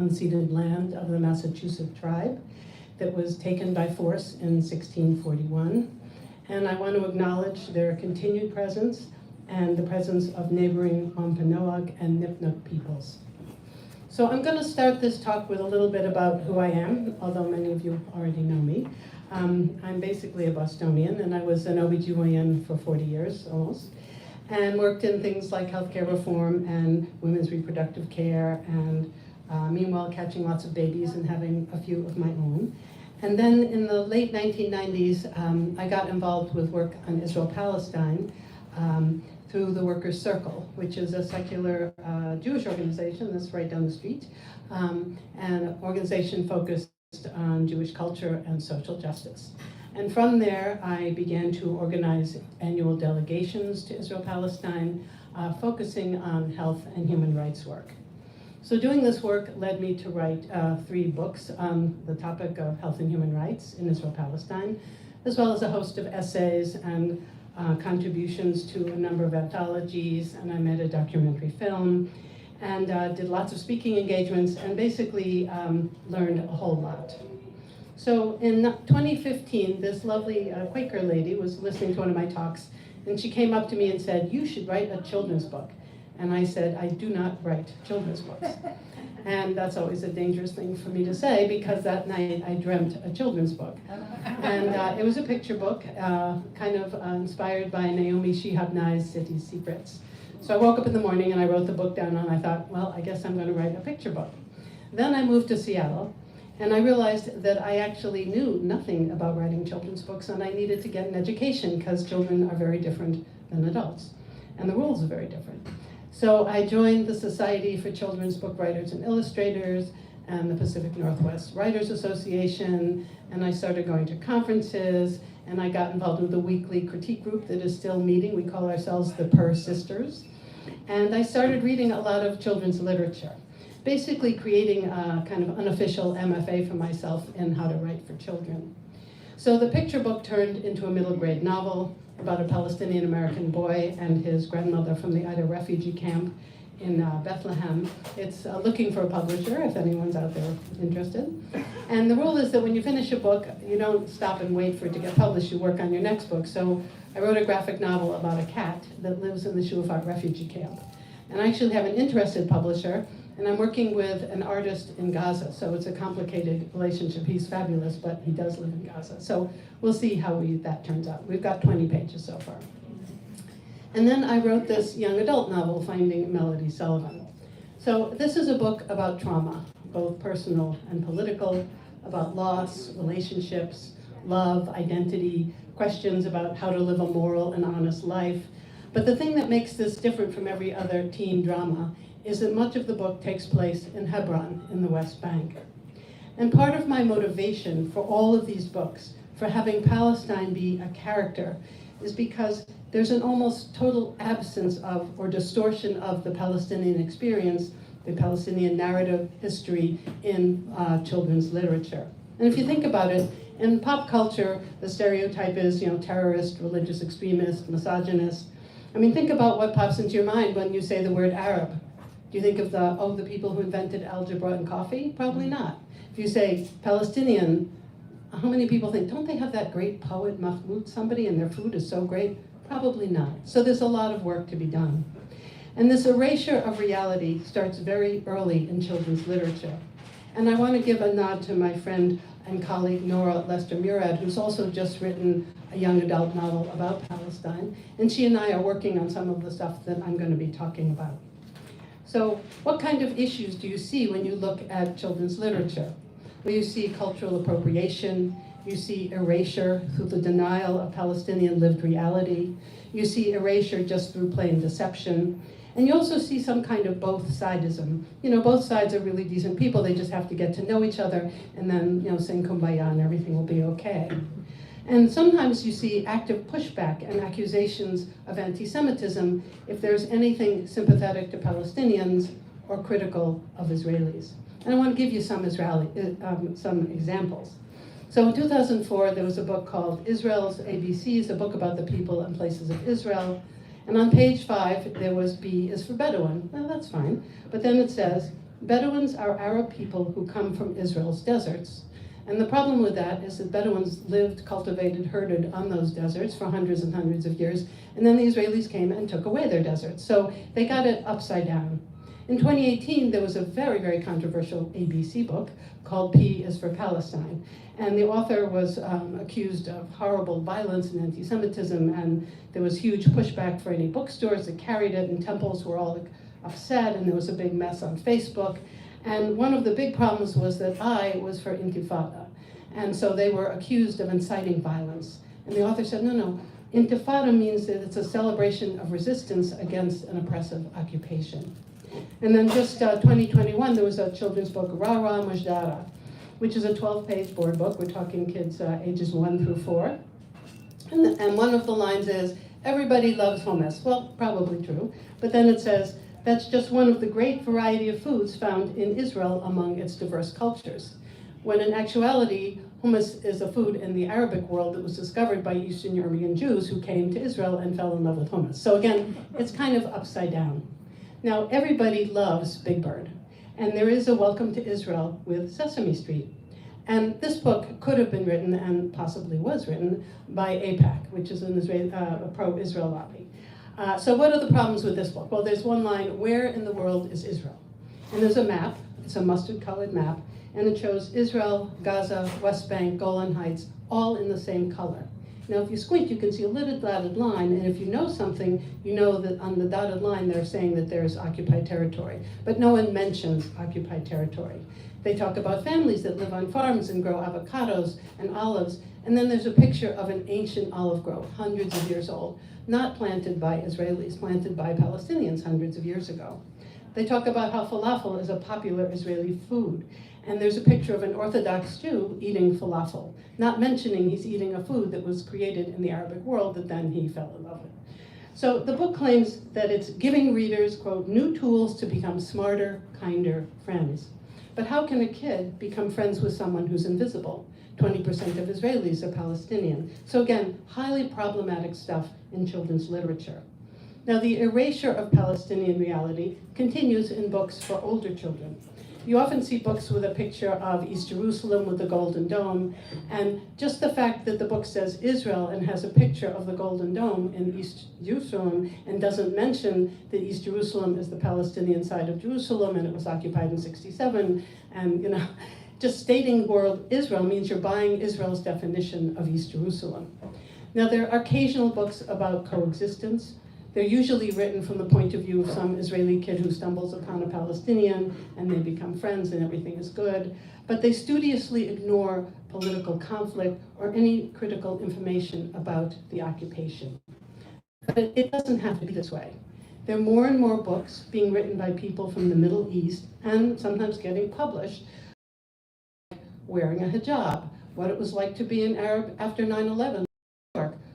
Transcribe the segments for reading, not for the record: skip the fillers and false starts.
unceded land of the Massachusetts tribe that was taken by force in 1641. And I want to acknowledge their continued presence and the presence of neighboring Wampanoag and Nipmuc peoples. So I'm going to start this talk with a little bit about who I am, although many of you already know me. I'm basically a Bostonian, and I was an OBGYN for 40 years almost, and worked in things like healthcare reform and women's reproductive care, and meanwhile catching lots of babies and having a few of my own. And then in the late 1990s, I got involved with work on Israel-Palestine through the Workers' Circle, which is a secular Jewish organization that's right down the street, and an organization focused on Jewish culture and social justice. And from there, I began to organize annual delegations to Israel-Palestine, focusing on health and human rights work. So doing this work led me to write 3 books on the topic of health and human rights in Israel-Palestine, as well as a host of essays and contributions to a number of anthologies, and I made a documentary film, and did lots of speaking engagements, and basically learned a whole lot. So in 2015, this lovely Quaker lady was listening to one of my talks, and she came up to me and said, "You should write a children's book." And I said, "I do not write children's books." And that's always a dangerous thing for me to say, because that night I dreamt a children's book. And it was a picture book, kind of inspired by Naomi Shihab Nye's City Secrets. So I woke up in the morning and I wrote the book down, and I thought, well, I guess I'm going to write a picture book. Then I moved to Seattle, and I realized that I actually knew nothing about writing children's books, and I needed to get an education because children are very different than adults, and the rules are very different. So I joined the Society for Children's Book Writers and Illustrators and the Pacific Northwest Writers Association, and I started going to conferences, and I got involved with a weekly critique group that is still meeting. We call ourselves the Per Sisters. And I started reading a lot of children's literature, basically creating a kind of unofficial MFA for myself in how to write for children. So the picture book turned into a middle grade novel about a Palestinian-American boy and his grandmother from the Ida refugee camp in Bethlehem. It's looking for a publisher if anyone's out there interested. And the rule is that when you finish a book, you don't stop and wait for it to get published, you work on your next book. So I wrote a graphic novel about a cat that lives in the Shuafat refugee camp. And I actually have an interested publisher, and I'm working with an artist in Gaza, so it's a complicated relationship. He's fabulous, but he does live in Gaza. So we'll see how that turns out. We've got 20 pages so far. And then I wrote this young adult novel, Finding Melody Sullivan. So this is a book about trauma, both personal and political, about loss, relationships, love, identity, questions about how to live a moral and honest life. But the thing that makes this different from every other teen drama is that much of the book takes place in Hebron, in the West Bank. And part of my motivation for all of these books, for having Palestine be a character, is because there's an almost total absence of, or distortion of, the Palestinian experience, the Palestinian narrative history in children's literature. And if you think about it, in pop culture, the stereotype is, terrorist, religious extremist, misogynist. I mean, think about what pops into your mind when you say the word Arab. Do you think of the people who invented algebra and coffee? Probably not. If you say Palestinian, how many people think, don't they have that great poet Mahmoud somebody and their food is so great? Probably not. So there's a lot of work to be done. And this erasure of reality starts very early in children's literature. And I want to give a nod to my friend and colleague Nora Lester-Murad, who's also just written a young adult novel about Palestine. And she and I are working on some of the stuff that I'm going to be talking about. So what kind of issues do you see when you look at children's literature? Well, you see cultural appropriation, you see erasure through the denial of Palestinian lived reality, you see erasure just through plain deception, and you also see some kind of both-sidism. Both sides are really decent people, they just have to get to know each other and then, sing kumbaya and everything will be okay. And sometimes you see active pushback and accusations of anti-Semitism if there's anything sympathetic to Palestinians or critical of Israelis. And I want to give you some examples. So in 2004, there was a book called Israel's ABCs, a book about the people and places of Israel. And on page 5, there was B is for Bedouin. Well, that's fine. But then it says, Bedouins are Arab people who come from Israel's deserts. And the problem with that is that Bedouins lived, cultivated, herded on those deserts for hundreds and hundreds of years, and then the Israelis came and took away their deserts. So they got it upside down. In 2018, there was a very, very controversial ABC book called P is for Palestine. And the author was accused of horrible violence and anti-Semitism, and there was huge pushback for any bookstores that carried it, and temples were all upset, and there was a big mess on Facebook. And one of the big problems was that I was for Intifada. And so they were accused of inciting violence. And the author said, no, Intifada means that it's a celebration of resistance against an oppressive occupation. And then just 2021, there was a children's book, Ra Mujdara, which is a 12-page board book. We're talking kids ages 1 through 4. And one of the lines is, everybody loves hummus. Well, probably true. But then it says, that's just one of the great variety of foods found in Israel among its diverse cultures. When in actuality, hummus is a food in the Arabic world that was discovered by Eastern European Jews who came to Israel and fell in love with hummus. So again, it's kind of upside down. Now, everybody loves Big Bird, and there is a Welcome to Israel with Sesame Street. And this book could have been written, and possibly was written, by AIPAC, which is a pro-Israel lobby. So what are the problems with this book? Well, there's one line, where in the world is Israel? And there's a map, it's a mustard-colored map, and it shows Israel, Gaza, West Bank, Golan Heights, all in the same color. Now, if you squint, you can see a little dotted line, and if you know something, you know that on the dotted line, they're saying that there's occupied territory. But no one mentions occupied territory. They talk about families that live on farms and grow avocados and olives, and then there's a picture of an ancient olive grove, hundreds of years old, not planted by Israelis, planted by Palestinians hundreds of years ago. They talk about how falafel is a popular Israeli food. And there's a picture of an Orthodox Jew eating falafel, not mentioning he's eating a food that was created in the Arabic world that then he fell in love with. So the book claims that it's giving readers, quote, new tools to become smarter, kinder friends. But how can a kid become friends with someone who's invisible? 20% of Israelis are Palestinian. So again, highly problematic stuff in children's literature. Now, the erasure of Palestinian reality continues in books for older children. You often see books with a picture of East Jerusalem with the Golden Dome, and just the fact that the book says Israel and has a picture of the Golden Dome in East Jerusalem and doesn't mention that East Jerusalem is the Palestinian side of Jerusalem and it was occupied in 67, and just stating world Israel means you're buying Israel's definition of East Jerusalem. Now, there are occasional books about coexistence. They're usually written from the point of view of some Israeli kid who stumbles upon a Palestinian and they become friends and everything is good. But they studiously ignore political conflict or any critical information about the occupation. But it doesn't have to be this way. There are more and more books being written by people from the Middle East and sometimes getting published, wearing a hijab, what it was like to be an Arab after 9/11,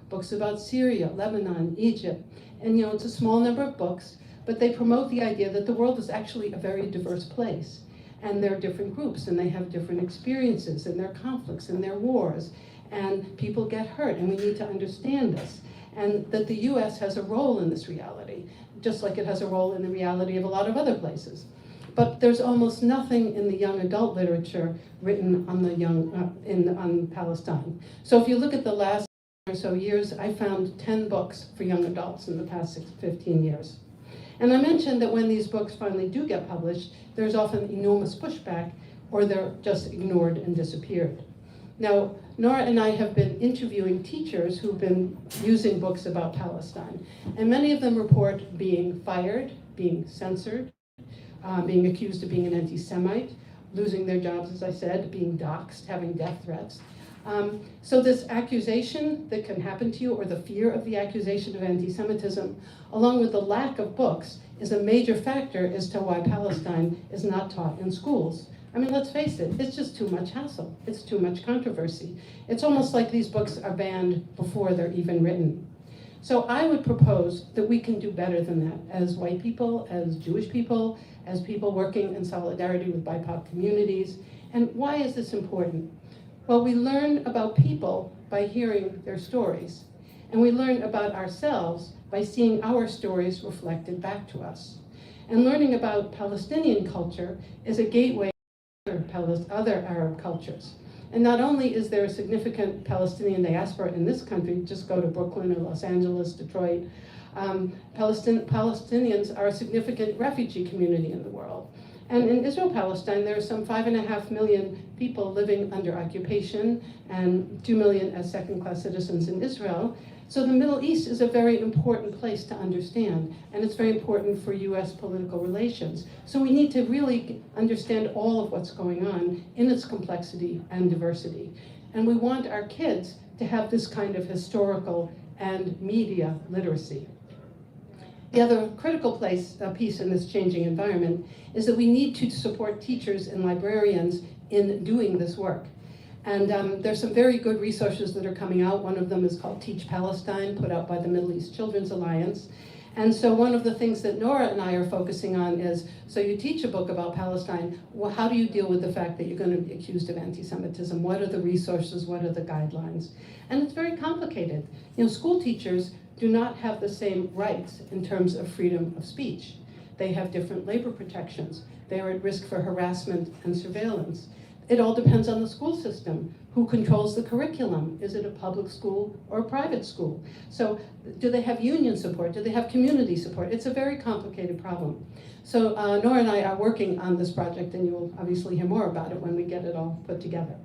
books about Syria, Lebanon, Egypt. And it's a small number of books, but they promote the idea that the world is actually a very diverse place. And there are different groups, and they have different experiences, and there are conflicts, and there are wars, and people get hurt, and we need to understand this. And that the US has a role in this reality, just like it has a role in the reality of a lot of other places. But there's almost nothing in the young adult literature written on on Palestine. So if you look at the last or so years, I found 10 books for young adults in the past 15 years. And I mentioned that when these books finally do get published, there's often enormous pushback, or they're just ignored and disappeared. Now, Nora and I have been interviewing teachers who've been using books about Palestine, and many of them report being fired, being censored, being accused of being an anti-Semite, losing their jobs, as I said, being doxxed, having death threats. So this accusation that can happen to you, or the fear of the accusation of anti-Semitism, along with the lack of books, is a major factor as to why Palestine is not taught in schools. I mean, let's face it, it's just too much hassle. It's too much controversy. It's almost like these books are banned before they're even written. So I would propose that we can do better than that as white people, as Jewish people, as people working in solidarity with BIPOC communities. And why is this important? Well, we learn about people by hearing their stories, and we learn about ourselves by seeing our stories reflected back to us. And learning about Palestinian culture is a gateway to other Arab cultures. And not only is there a significant Palestinian diaspora in this country, just go to Brooklyn or Los Angeles, Detroit, Palestinians are a significant refugee community in the world. And in Israel-Palestine, there are some 5.5 million people living under occupation and 2 million as second-class citizens in Israel. So the Middle East is a very important place to understand, and it's very important for US political relations. So we need to really understand all of what's going on in its complexity and diversity. And we want our kids to have this kind of historical and media literacy. The other critical piece in this changing environment is that we need to support teachers and librarians in doing this work. And there's some very good resources that are coming out. One of them is called Teach Palestine, put out by the Middle East Children's Alliance. And so one of the things that Nora and I are focusing on is, so you teach a book about Palestine, well, how do you deal with the fact that you're going to be accused of anti-Semitism? What are the resources? What are the guidelines? And it's very complicated. You know, school teachers do not have the same rights in terms of freedom of speech. They have different labor protections. They are at risk for harassment and surveillance. It all depends on the school system. Who controls the curriculum? Is it a public school or a private school? So do they have union support? Do they have community support? It's a very complicated problem. So Nora and I are working on this project, and you'll obviously hear more about it when we get it all put together.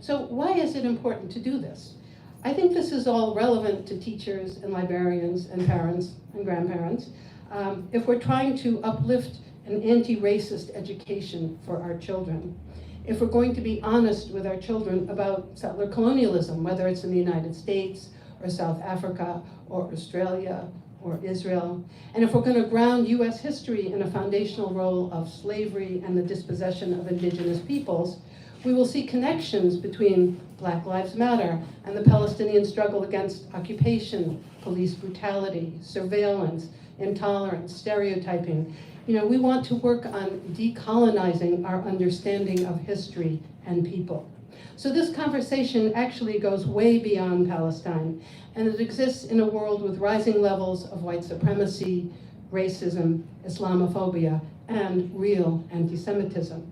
So why is it important to do this? I think this is all relevant to teachers and librarians and parents and grandparents if we're trying to uplift an anti-racist education for our children. If we're going to be honest with our children about settler colonialism, whether it's in the United States or South Africa or Australia or Israel, and if we're going to ground US history in a foundational role of slavery and the dispossession of indigenous peoples, we will see connections between Black Lives Matter and the Palestinian struggle against occupation, police brutality, surveillance, intolerance, stereotyping. You know, we want to work on decolonizing our understanding of history and people. So this conversation actually goes way beyond Palestine, and it exists in a world with rising levels of white supremacy, racism, Islamophobia, and real anti-Semitism.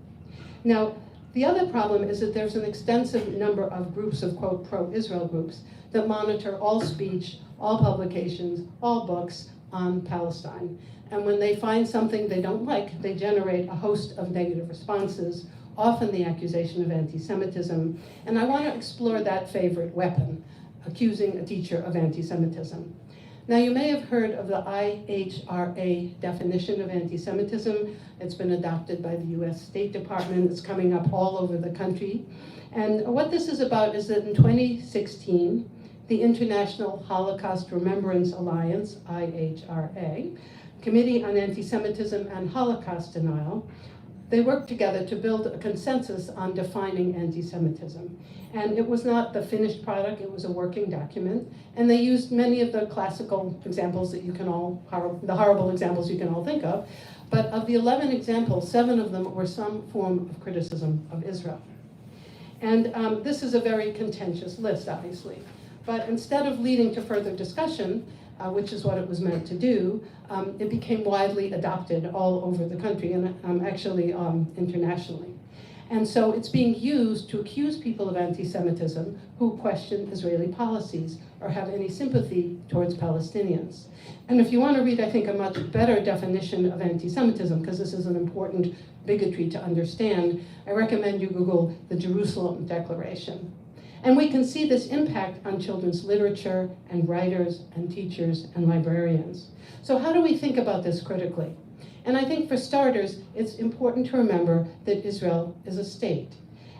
Now, the other problem is that there's an extensive number of groups of, quote, pro-Israel groups that monitor all speech, all publications, all books on Palestine. And when they find something they don't like, they generate a host of negative responses, often the accusation of anti-Semitism. And I want to explore that favorite weapon, accusing a teacher of anti-Semitism. Now, you may have heard of the IHRA definition of anti-Semitism. It's been adopted by the US State Department. It's coming up all over the country. And what this is about is that in 2016, the International Holocaust Remembrance Alliance, IHRA, Committee on Anti-Semitism and Holocaust Denial, they worked together to build a consensus on defining anti-Semitism. And it was not the finished product, it was a working document. And they used many of the classical examples that you can all, the horrible examples you can all think of. But of the 11 examples, 7 of them were some form of criticism of Israel. And this is a very contentious list, obviously. But instead of leading to further discussion, which is what it was meant to do, it became widely adopted all over the country and actually internationally. And so it's being used to accuse people of anti-Semitism who question Israeli policies or have any sympathy towards Palestinians. And if you want to read, I think, a much better definition of anti-Semitism, because this is an important bigotry to understand, I recommend you Google the Jerusalem Declaration. And we can see this impact on children's literature and writers and teachers and librarians. So how do we think about this critically? And I think for starters, it's important to remember that Israel is a state.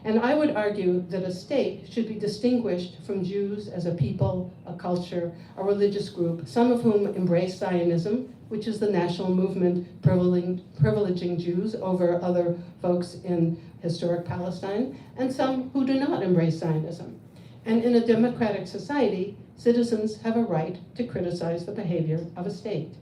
And I would argue that a state should be distinguished from Jews as a people, a culture, a religious group, some of whom embrace Zionism, which is the national movement privileging Jews over other folks in historic Palestine, and some who do not embrace Zionism. And in a democratic society, citizens have a right to criticize the behavior of a state.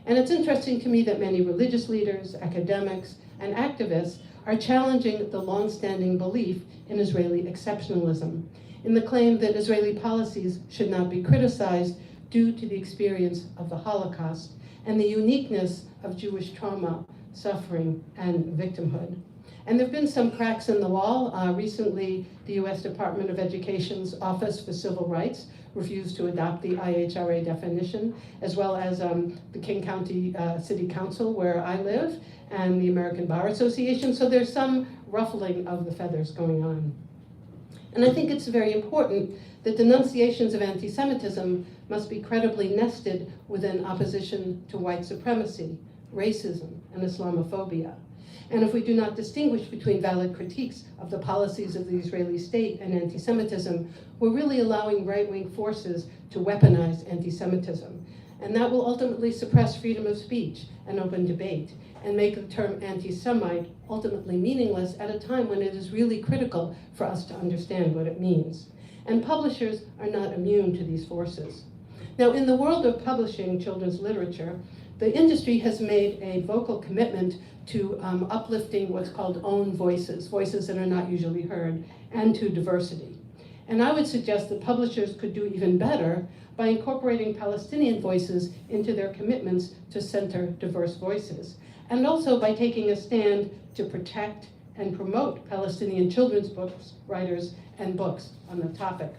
And it's interesting to me that many religious leaders, academics, and activists are challenging the long-standing belief in Israeli exceptionalism, in the claim that Israeli policies should not be criticized due to the experience of the Holocaust, and the uniqueness of Jewish trauma, suffering, and victimhood. And there have been some cracks in the wall. Recently, the US Department of Education's Office for Civil Rights refused to adopt the IHRA definition, as well as the King County City Council, where I live, and the American Bar Association. So there's some ruffling of the feathers going on. And I think it's very important that denunciations of anti-Semitism must be credibly nested within opposition to white supremacy, racism, and Islamophobia. And if we do not distinguish between valid critiques of the policies of the Israeli state and anti-Semitism, we're really allowing right-wing forces to weaponize anti-Semitism. And that will ultimately suppress freedom of speech and open debate, and make the term anti-Semite ultimately meaningless at a time when it is really critical for us to understand what it means. And publishers are not immune to these forces. Now, in the world of publishing children's literature, the industry has made a vocal commitment to uplifting what's called own voices, voices that are not usually heard, and to diversity. And I would suggest that publishers could do even better by incorporating Palestinian voices into their commitments to center diverse voices, and also by taking a stand to protect and promote Palestinian children's books, writers, and books on the topic.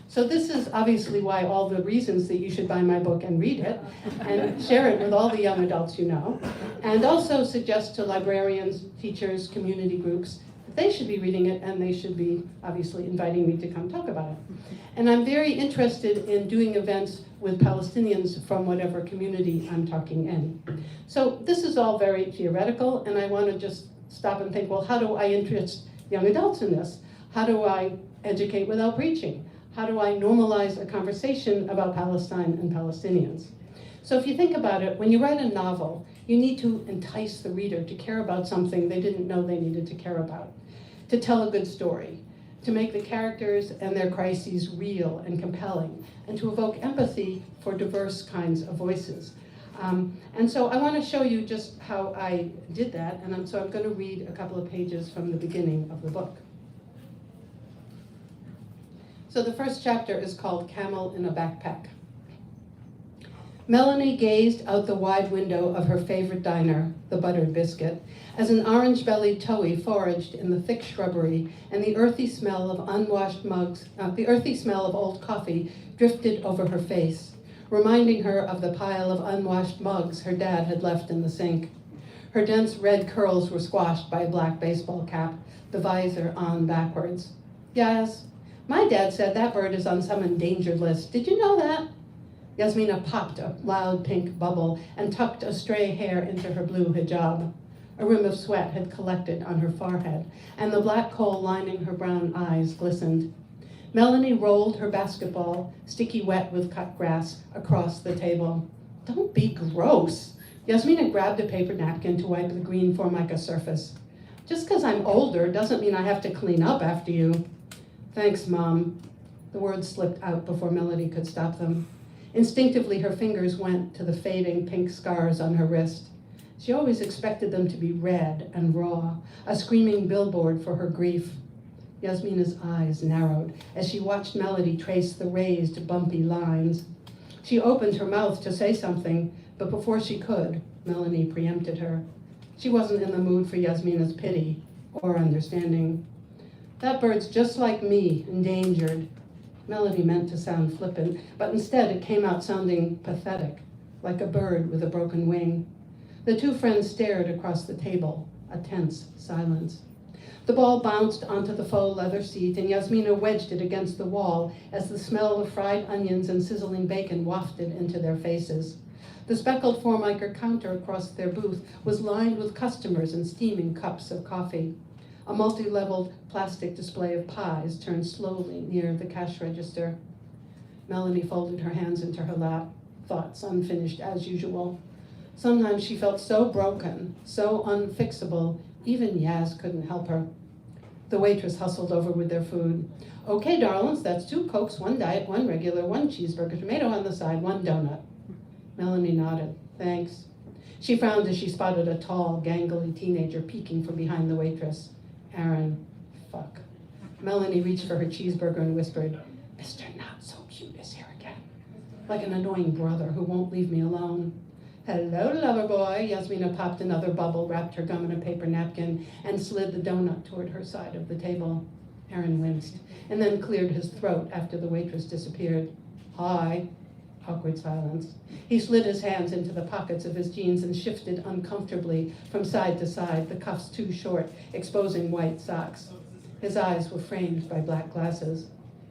So this is obviously why all the reasons that you should buy my book and read it, and share it with all the young adults you know, and also suggest to librarians, teachers, community groups, that they should be reading it, and they should be obviously inviting me to come talk about it. And I'm very interested in doing events with Palestinians from whatever community I'm talking in. So this is all very theoretical, and I want to just stop and think, well, how do I interest young adults in this? How do I educate without preaching? How do I normalize a conversation about Palestine and Palestinians? So if you think about it, when you write a novel, you need to entice the reader to care about something they didn't know they needed to care about, to tell a good story, to make the characters and their crises real and compelling, and to evoke empathy for diverse kinds of voices. And so I want to show you just how I did that, and so I'm going to read a couple of pages from the beginning of the book. So the first chapter is called Camel in a Backpack. Melanie gazed out the wide window of her favorite diner, the Buttered Biscuit, as an orange-bellied towhee foraged in the thick shrubbery, and the earthy smell of unwashed mugs, the earthy smell of old coffee drifted over her face, reminding her of the pile of unwashed mugs her dad had left in the sink. Her dense red curls were squashed by a black baseball cap, the visor on backwards. Yes, my dad said that bird is on some endangered list. Did you know that? Yasmina popped a loud pink bubble and tucked a stray hair into her blue hijab. A rim of sweat had collected on her forehead, and the black kohl lining her brown eyes glistened. Melanie rolled her basketball, sticky wet with cut grass, across the table. Don't be gross. Yasmina grabbed a paper napkin to wipe the green Formica surface. Just because I'm older doesn't mean I have to clean up after you. Thanks, Mom. The words slipped out before Melody could stop them. Instinctively, her fingers went to the fading pink scars on her wrist. She always expected them to be red and raw, a screaming billboard for her grief. Yasmina's eyes narrowed as she watched Melody trace the raised, bumpy lines. She opened her mouth to say something, but before she could, Melanie preempted her. She wasn't in the mood for Yasmina's pity or understanding. That bird's just like me, endangered. Melody meant to sound flippant, but instead it came out sounding pathetic, like a bird with a broken wing. The two friends stared across the table, a tense silence. The ball bounced onto the faux leather seat, and Yasmina wedged it against the wall as the smell of fried onions and sizzling bacon wafted into their faces. The speckled Formica counter across their booth was lined with customers and steaming cups of coffee. A multi-leveled plastic display of pies turned slowly near the cash register. Melanie folded her hands into her lap, thoughts unfinished as usual. Sometimes she felt so broken, so unfixable, even Yaz couldn't help her. The waitress hustled over with their food. Okay, darlings, that's 2 Cokes, 1 Diet, 1 regular, 1 cheeseburger, tomato on the side, 1 donut. Melanie nodded. Thanks. She frowned as she spotted a tall, gangly teenager peeking from behind the waitress. Aaron, fuck. Melanie reached for her cheeseburger and whispered, Mr. Not So Cute is here again. Like an annoying brother who won't leave me alone. Hello, lover boy. Yasmina popped another bubble, wrapped her gum in a paper napkin, and slid the donut toward her side of the table. Aaron winced, and then cleared his throat after the waitress disappeared. Hi. Awkward silence. He slid his hands into the pockets of his jeans and shifted uncomfortably from side to side, the cuffs too short, exposing white socks. His eyes were framed by black glasses.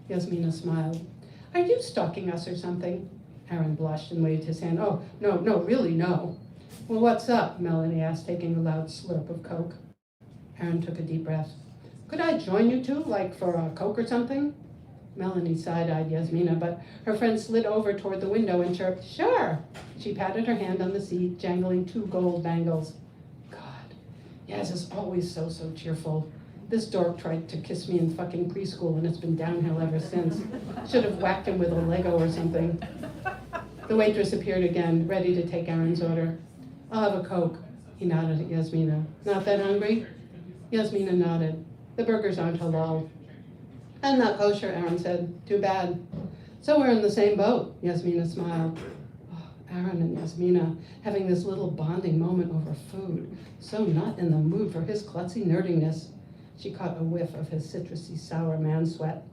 Yasmina smiled. Are you stalking us or something? Aaron blushed and waved his hand. Oh, no, really, no. Well, what's up? Melanie asked, taking a loud slurp of Coke. Aaron took a deep breath. Could I join you two, like for a Coke or something? Melanie side-eyed Yasmina, but her friend slid over toward the window and chirped, sure. She patted her hand on the seat, jangling 2 gold bangles. God, Yaz is always so cheerful. This dork tried to kiss me in fucking preschool, and it's been downhill ever since. Should have whacked him with a Lego or something. The waitress appeared again, ready to take Aaron's order. I'll have a Coke. He nodded at Yasmina. Not that hungry? Yasmina nodded. The burgers aren't halal. I'm not kosher, Aaron said. Too bad. So we're in the same boat, Yasmina smiled. Oh, Aaron and Yasmina having this little bonding moment over food. So not in the mood for his klutzy nerdiness. She caught a whiff of his citrusy, sour man sweat.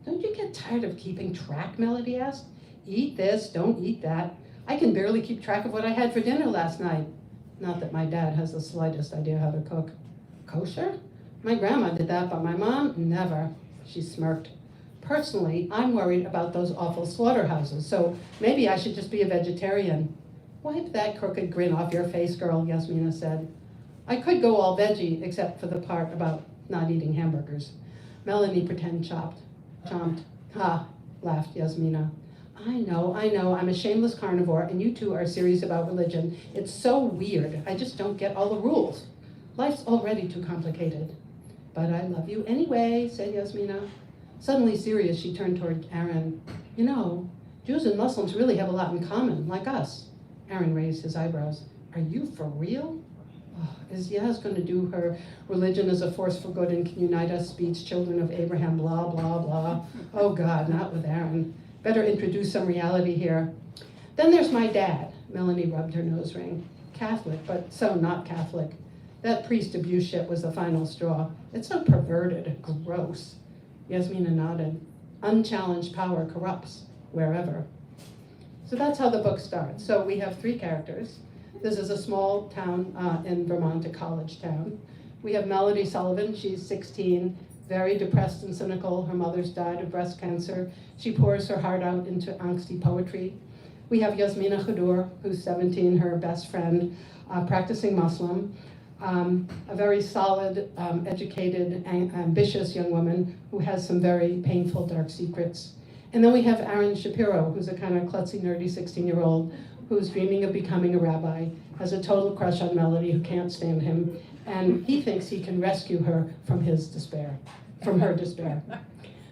Don't you get tired of keeping track, Melody asked. Eat this, don't eat that. I can barely keep track of what I had for dinner last night. Not that my dad has the slightest idea how to cook. Kosher? My grandma did that, but my mom, never. She smirked. Personally, I'm worried about those awful slaughterhouses, so maybe I should just be a vegetarian. Wipe that crooked grin off your face, girl, Yasmina said. I could go all veggie, except for the part about not eating hamburgers. Melanie chomped. Ha, laughed Yasmina. I know, I'm a shameless carnivore, and you two are serious about religion. It's so weird. I just don't get all the rules. Life's already too complicated. But I love you anyway, said Yasmina. Suddenly serious, she turned toward Aaron. You know, Jews and Muslims really have a lot in common, like us. Aaron raised his eyebrows. Are you for real? Oh, is Yaz going to do her religion as a force for good and can unite us speech, children of Abraham, blah, blah, blah? Oh God, not with Aaron. Better introduce some reality here. Then there's my dad. Melanie rubbed her nose ring. Catholic, but so not Catholic. That priest abuse shit was the final straw. It's so perverted, gross. Yasmina nodded. Unchallenged power corrupts, wherever. So that's how the book starts. So we have 3 characters. This is a small town in Vermont, a college town. We have Melody Sullivan, she's 16, very depressed and cynical. Her mother's died of breast cancer. She pours her heart out into angsty poetry. We have Yasmina Khadur, who's 17, her best friend, practicing Muslim. A very solid, educated, ambitious young woman who has some very painful, dark secrets. And then we have Aaron Shapiro, who's a kind of klutzy, nerdy 16-year-old who's dreaming of becoming a rabbi, has a total crush on Melody, who can't stand him, and he thinks he can rescue her from her despair.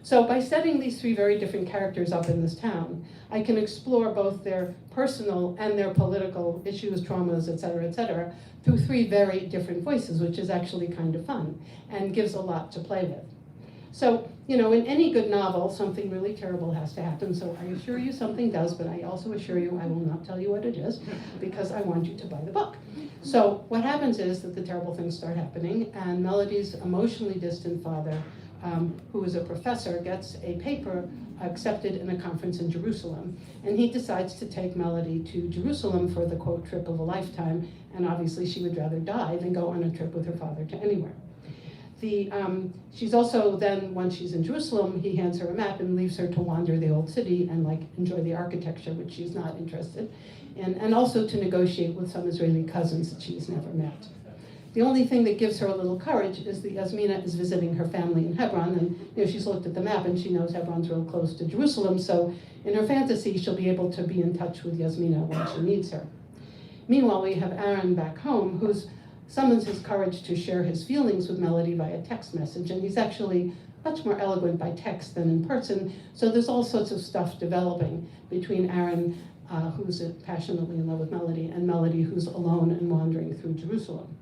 So by setting these 3 very different characters up in this town, I can explore both their personal and their political issues, traumas, et cetera, through 3 very different voices, which is actually kind of fun and gives a lot to play with. So, you know, in any good novel, something really terrible has to happen. So I assure you something does, but I also assure you I will not tell you what it is because I want you to buy the book. So what happens is that the terrible things start happening, and Melody's emotionally distant father, who is a professor, gets a paper accepted in a conference in Jerusalem, and he decides to take Melody to Jerusalem for the, quote, trip of a lifetime, and obviously she would rather die than go on a trip with her father to anywhere. She's also then, once she's in Jerusalem, he hands her a map and leaves her to wander the old city and like enjoy the architecture, which she's not interested in, and also to negotiate with some Israeli cousins that she's never met. The only thing that gives her a little courage is that Yasmina is visiting her family in Hebron, and you know, she's looked at the map and she knows Hebron's real close to Jerusalem, so in her fantasy she'll be able to be in touch with Yasmina when she needs her. Meanwhile, we have Aaron back home, who summons his courage to share his feelings with Melody via text message, and he's actually much more eloquent by text than in person, so there's all sorts of stuff developing between Aaron, who's passionately in love with Melody, and Melody, who's alone and wandering through Jerusalem.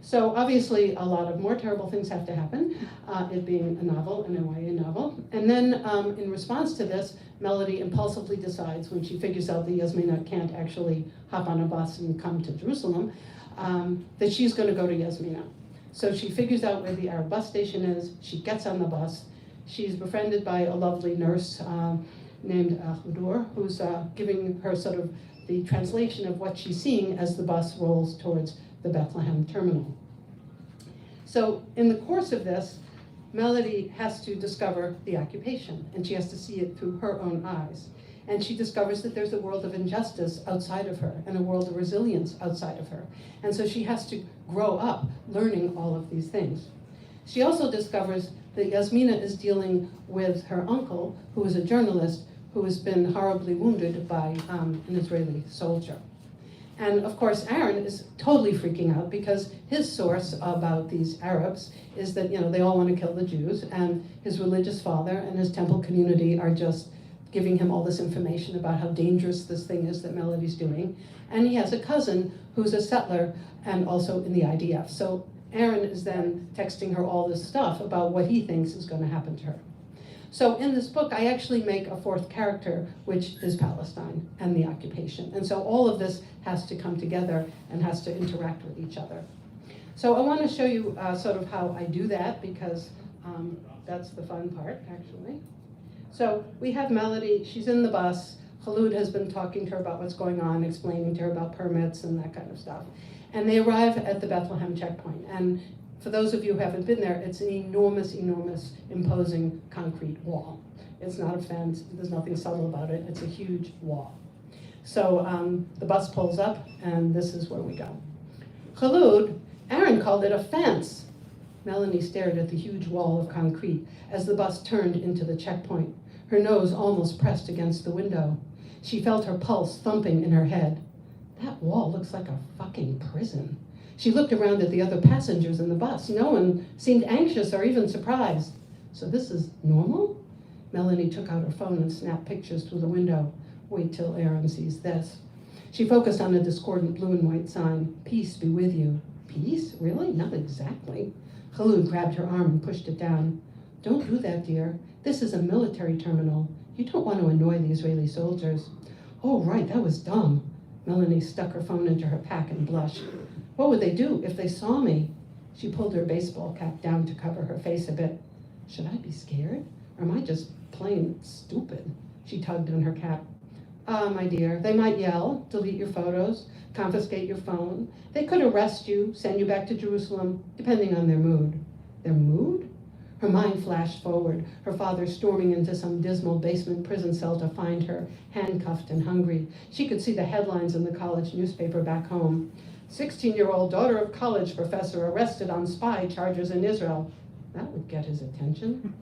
So obviously a lot of more terrible things have to happen, it being a novel, an YA novel. And then in response to this, Melody impulsively decides, when she figures out that Yasmina can't actually hop on a bus and come to Jerusalem, that she's going to go to Yasmina. So she figures out where the Arab bus station is, she gets on the bus, she's befriended by a lovely nurse named Hudur, who's giving her sort of the translation of what she's seeing as the bus rolls towards the Bethlehem terminal. So in the course of this, Melody has to discover the occupation, and she has to see it through her own eyes. And she discovers that there's a world of injustice outside of her and a world of resilience outside of her. And so she has to grow up learning all of these things. She also discovers that Yasmina is dealing with her uncle, who is a journalist, who has been horribly wounded by an Israeli soldier. And of course, Aaron is totally freaking out because his source about these Arabs is that, they all want to kill the Jews, and his religious father and his temple community are just giving him all this information about how dangerous this thing is that Melody's doing. And he has a cousin who's a settler and also in the IDF. So Aaron is then texting her all this stuff about what he thinks is going to happen to her. So in this book, I actually make a fourth character, which is Palestine and the occupation. And so all of this has to come together and has to interact with each other. So I want to show you sort of how I do that, because that's the fun part, actually. So we have Melody, she's in the bus. Khaloud has been talking to her about what's going on, explaining to her about permits and that kind of stuff. And they arrive at the Bethlehem checkpoint. And for those of you who haven't been there, it's an enormous, enormous, imposing concrete wall. It's not a fence, there's nothing subtle about it, it's a huge wall. So the bus pulls up, and this is where we go. Khaloud, Aaron called it a fence. Melanie stared at the huge wall of concrete as the bus turned into the checkpoint, her nose almost pressed against the window. She felt her pulse thumping in her head. That wall looks like a fucking prison. She looked around at the other passengers in the bus. No one seemed anxious or even surprised. So this is normal? Melanie took out her phone and snapped pictures through the window. Wait till Aaron sees this. She focused on a discordant blue and white sign. Peace be with you. Peace? Really? Not exactly. Khaloud grabbed her arm and pushed it down. Don't do that, dear. This is a military terminal. You don't want to annoy the Israeli soldiers. Oh, right, that was dumb. Melanie stuck her phone into her pack and blushed. What would they do if they saw me? She pulled her baseball cap down to cover her face a bit. Should I be scared? Or am I just plain stupid? She tugged on her cap. My dear, they might yell, delete your photos, confiscate your phone. They could arrest you, send you back to Jerusalem, depending on their mood. Their mood? Her mind flashed forward, her father storming into some dismal basement prison cell to find her, handcuffed and hungry. She could see the headlines in the college newspaper back home. 16-year-old daughter of college professor arrested on spy charges in Israel. That would get his attention.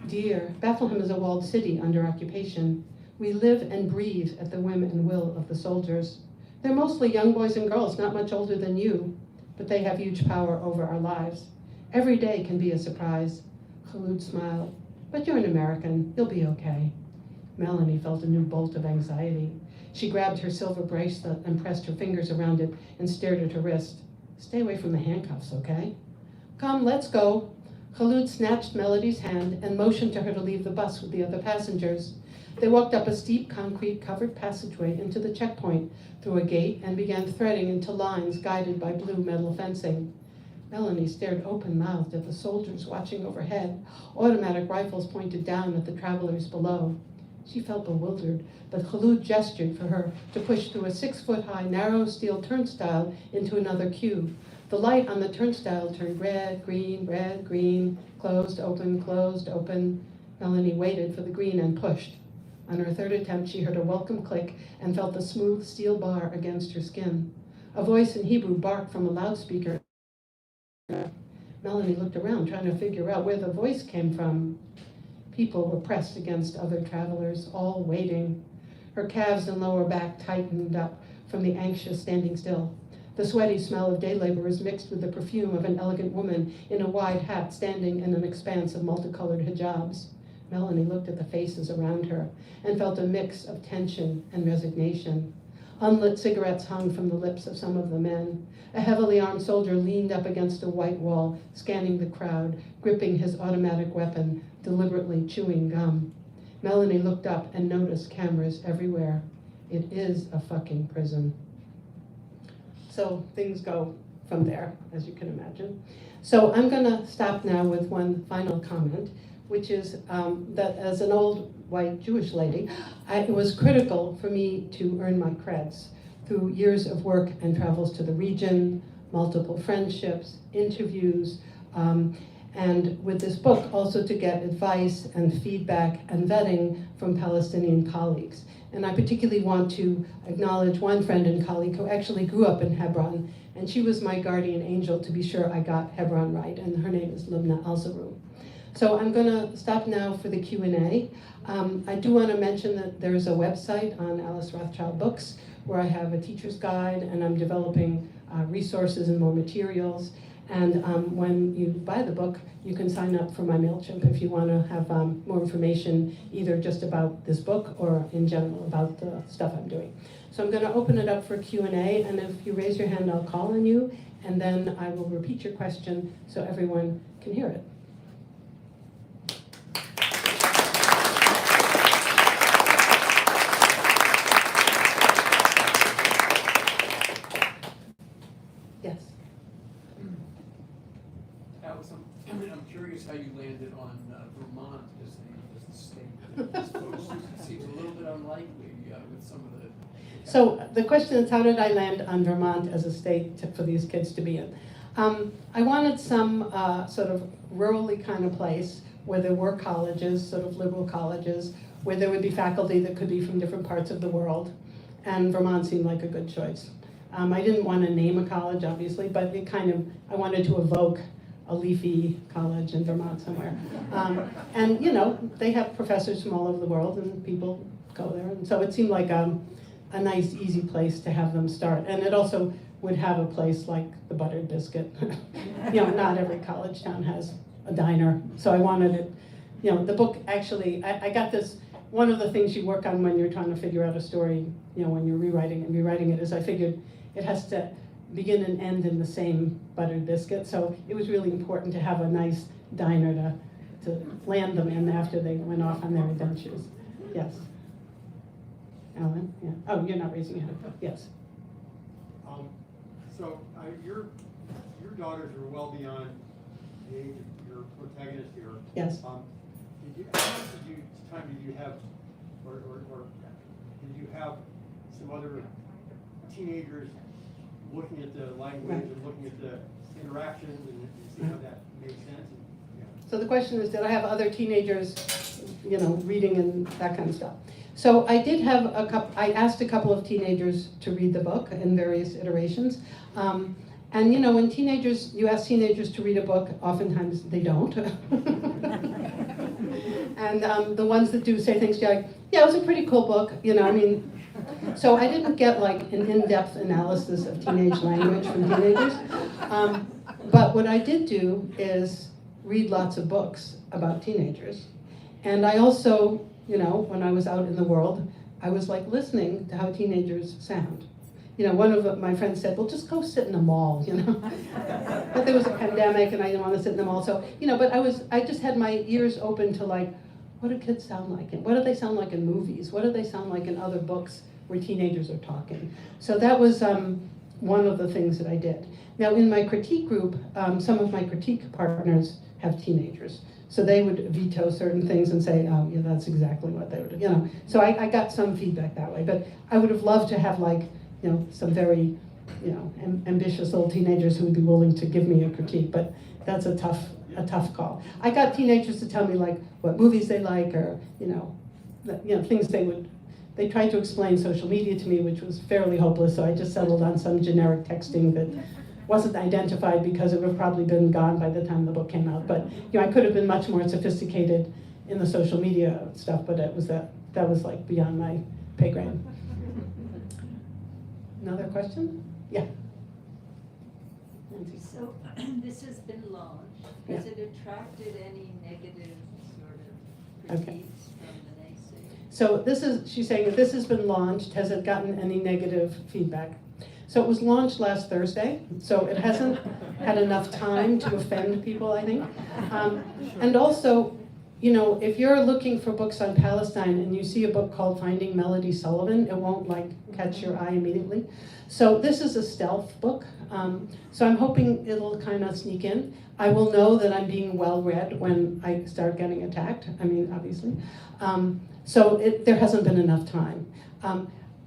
Dear, Bethlehem is a walled city under occupation. We live and breathe at the whim and will of the soldiers. They're mostly young boys and girls, not much older than you, but they have huge power over our lives. Every day can be a surprise. Khaloud smiled. But you're an American. You'll be okay. Melanie felt a new bolt of anxiety. She grabbed her silver bracelet and pressed her fingers around it and stared at her wrist. Stay away from the handcuffs, okay? Come, let's go. Khaloud snatched Melody's hand and motioned to her to leave the bus with the other passengers. They walked up a steep concrete-covered passageway into the checkpoint, through a gate, and began threading into lines guided by blue metal fencing. Melanie stared open-mouthed at the soldiers watching overhead, automatic rifles pointed down at the travelers below. She felt bewildered, but Khaloud gestured for her to push through a 6-foot-high narrow steel turnstile into another queue. The light on the turnstile turned red, green, closed, open. Melanie waited for the green and pushed. On her third attempt, she heard a welcome click and felt the smooth steel bar against her skin. A voice in Hebrew barked from a loudspeaker. Melanie looked around, trying to figure out where the voice came from. People were pressed against other travelers, all waiting. Her calves and lower back tightened up from the anxious standing still. The sweaty smell of day laborers mixed with the perfume of an elegant woman in a wide hat standing in an expanse of multicolored hijabs. Melanie looked at the faces around her and felt a mix of tension and resignation. Unlit cigarettes hung from the lips of some of the men. A heavily armed soldier leaned up against a white wall, scanning the crowd, gripping his automatic weapon, deliberately chewing gum. Melanie looked up and noticed cameras everywhere. It is a fucking prison. So things go from there, as you can imagine. So I'm gonna stop now with one final comment, which is that as an old white Jewish lady, it was critical for me to earn my creds through years of work and travels to the region, multiple friendships, interviews, and with this book also to get advice and feedback and vetting from Palestinian colleagues. And I particularly want to acknowledge one friend and colleague who actually grew up in Hebron, and she was my guardian angel to be sure I got Hebron right, and her name is Libna Alzarum. So I'm gonna stop now for the Q&A. I do wanna mention that there's a website on Alice Rothchild Books where I have a teacher's guide and I'm developing resources and more materials. And when you buy the book, you can sign up for my MailChimp if you wanna have more information, either just about this book or in general about the stuff I'm doing. So I'm gonna open it up for Q&A, and if you raise your hand, I'll call on you, and then I will repeat your question so everyone can hear it. Yes. Alex, I'm curious how you landed on Vermont as the state. This book seems a little bit unlikely with some of the. So the question is, how did I land on Vermont as a state for these kids to be in? I wanted some sort of rurally kind of place where there were colleges, sort of liberal colleges, where there would be faculty that could be from different parts of the world, and Vermont seemed like a good choice. I didn't want to name a college, obviously, but it kind of, I wanted to evoke a leafy college in Vermont somewhere. And you know, they have professors from all over the world and people go there. And so it seemed like a nice, easy place to have them start. And it also would have a place like the Buttered Biscuit. You know, not every college town has a diner. So I wanted it, you know, the book actually, I got this, one of the things you work on when you're trying to figure out a story, you know, when you're rewriting it is I figured it has to begin and end in the same Buttered Biscuit. So it was really important to have a nice diner to land them in after they went off on their adventures. Yes. Alan? Yeah. Oh, you're not raising your hand. Yes. So your daughters are well beyond the age of your protagonist here. Yes. How much time did you have, or did you have some other teenagers looking at the language Right. and looking at the interactions and see how that made sense? Yeah. So the question is, did I have other teenagers, you know, reading and that kind of stuff? So I did have I asked a couple of teenagers to read the book in various iterations. And you know, when you ask teenagers to read a book, oftentimes they don't. And the ones that do say things like, yeah, it was a pretty cool book, you know, I mean, so I didn't get like an in-depth analysis of teenage language from teenagers. But what I did do is read lots of books about teenagers. And I also, you know, when I was out in the world, I was like listening to how teenagers sound. You know, one of my friends said, well, just go sit in a mall, you know. But there was a pandemic and I didn't want to sit in the mall. So, you know, but I just had my ears open to like, what do kids sound like? And what do they sound like in movies? What do they sound like in other books where teenagers are talking? So that was one of the things that I did. Now in my critique group, some of my critique partners have teenagers. So they would veto certain things and say, oh, yeah, that's exactly what they would do, you know. So I got some feedback that way, but I would have loved to have like, you know, some very, you know, ambitious old teenagers who would be willing to give me a critique, but that's a tough call. I got teenagers to tell me like what movies they like, or you know, things they tried to explain social media to me, which was fairly hopeless, so I just settled on some generic texting that wasn't identified because it would have probably been gone by the time the book came out. But you know, I could have been much more sophisticated in the social media stuff, but it was that was like beyond my pay grade. Another question? Yeah. Nancy. So this has been launched. Has it attracted any negative sort of critiques from the naysayers? So she's saying, this has been launched, has it gotten any negative feedback? So it was launched last Thursday, so it hasn't had enough time to offend people, I think. And also, you know, if you're looking for books on Palestine and you see a book called Finding Melody Sullivan, it won't like catch your eye immediately. So this is a stealth book, so I'm hoping it'll kind of sneak in. I will know that I'm being well read when I start getting attacked, I mean, obviously. So there hasn't been enough time.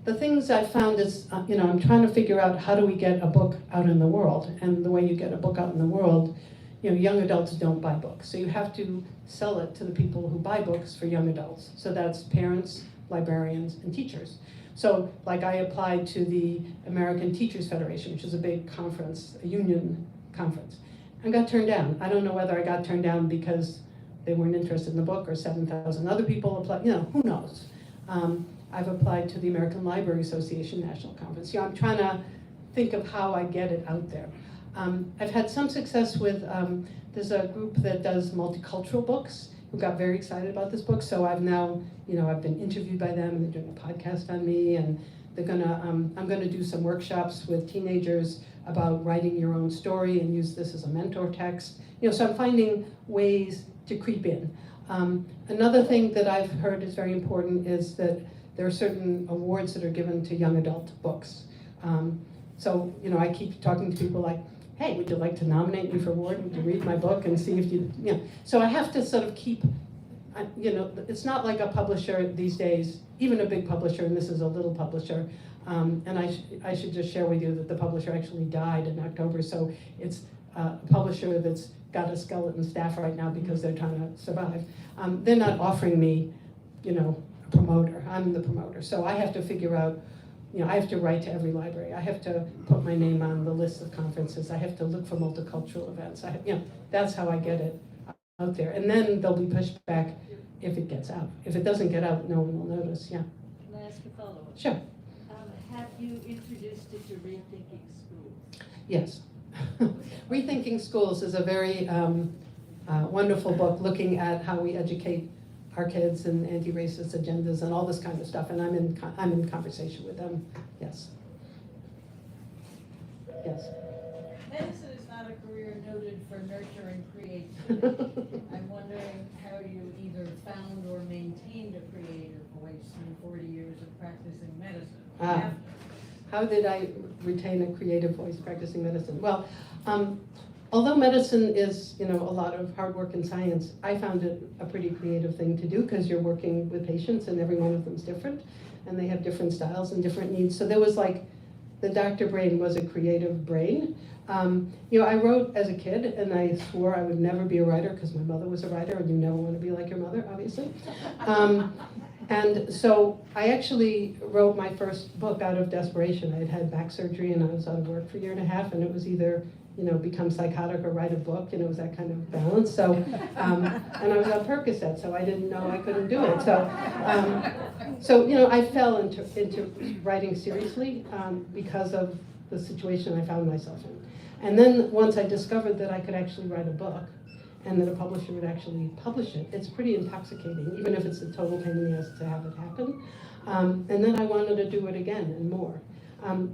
The things I've found is, you know, I'm trying to figure out how do we get a book out in the world, and the way you get a book out in the world, you know, young adults don't buy books, so you have to sell it to the people who buy books for young adults. So that's parents, librarians, and teachers. So, like, I applied to the American Teachers Federation, which is a big conference, a union conference, and got turned down. I don't know whether I got turned down because they weren't interested in the book or 7,000 other people applied, you know, who knows. I've applied to the American Library Association National Conference. You know, I'm trying to think of how I get it out there. I've had some success with, there's a group that does multicultural books who got very excited about this book. So I've now, you know, I've been interviewed by them and they're doing a podcast on me, and they're gonna, I'm gonna do some workshops with teenagers about writing your own story and use this as a mentor text. You know, so I'm finding ways to creep in. Another thing that I've heard is very important is that there are certain awards that are given to young adult books. So, you know, I keep talking to people like, hey, would you like to nominate me for award? Would you read my book and see if you know. So I have to sort of keep, you know, it's not like a publisher these days, even a big publisher, and this is a little publisher. And I should just share with you that the publisher actually died in October, so it's a publisher that's got a skeleton staff right now because they're trying to survive. They're not offering me, you know, a promoter. I'm the promoter. So I have to figure out, you know, I have to write to every library. I have to put my name on the list of conferences. I have to look for multicultural events. You know, that's how I get it out there. And then there'll be pushback if it gets out. If it doesn't get out, no one will notice, yeah. Can I ask a follow-up? Sure. Have you introduced it to Rethinking Schools? Yes. Rethinking Schools is a very wonderful book looking at how we educate our kids and anti-racist agendas and all this kind of stuff, and I'm in conversation with them. Yes. Yes. Medicine is not a career noted for nurturing creativity. I'm wondering how you either found or maintained a creative voice in 40 years of practicing medicine. How did I retain a creative voice practicing medicine? Well, although medicine is, you know, a lot of hard work and science, I found it a pretty creative thing to do because you're working with patients and every one of them is different and they have different styles and different needs. So there was like, the doctor brain was a creative brain. You know, I wrote as a kid and I swore I would never be a writer because my mother was a writer and you never want to be like your mother, obviously. And so I actually wrote my first book out of desperation. I had had back surgery and I was out of work for a year and a half, and it was either, you know, become psychotic or write a book, and it was that kind of balance. So, and I was on Percocet, so I didn't know I couldn't do it. So you know, I fell into writing seriously because of the situation I found myself in. And then once I discovered that I could actually write a book, and that a publisher would actually publish it, it's pretty intoxicating, even if it's a total pain in the ass to have it happen. And then I wanted to do it again and more.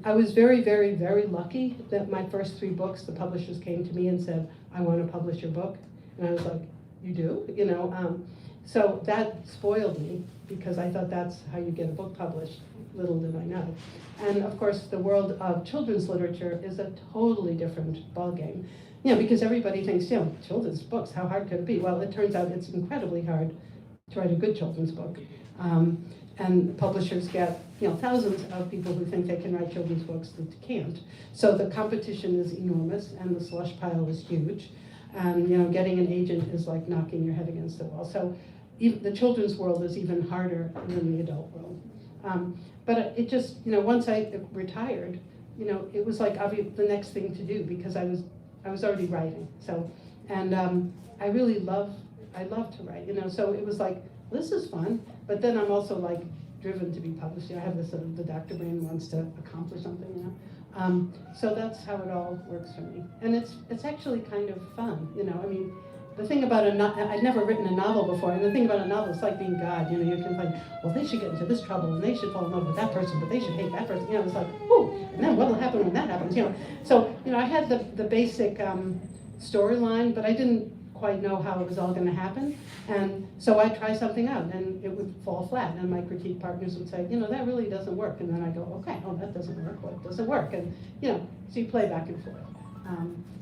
I was very, very, very lucky that my first 3 books, the publishers came to me and said, I want to publish your book. And I was like, you do? You know, so that spoiled me because I thought that's how you get a book published. Little did I know. And of course, the world of children's literature is a totally different ballgame. You know, because everybody thinks, you know, children's books, how hard could it be? Well, it turns out it's incredibly hard to write a good children's book. And publishers get, you know, thousands of people who think they can write children's books that can't. So the competition is enormous and the slush pile is huge. And, you know, getting an agent is like knocking your head against the wall. So even the children's world is even harder than the adult world. But it just, you know, once I retired, you know, it was like the next thing to do because I was already writing. So, and I really love to write, you know, so it was like, this is fun, but then I'm also like driven to be published. You know, I have this sort of, the doctor brain wants to accomplish something, you know. So that's how it all works for me. And it's actually kind of fun, you know, I mean, the thing about I'd never written a novel before, and the thing about a novel, it's like being God, you know, you can like, well, they should get into this trouble, and they should fall in love with that person, but they should hate that person, you know, it's like, ooh, and then what'll happen when that happens, you know. So, you know, I had the basic storyline, but I didn't quite know how it was all gonna happen, and so I'd try something out, and it would fall flat, and my critique partners would say, you know, that really doesn't work, and then I go, okay, oh, that doesn't work, what doesn't work, and, you know, so you play back and forth.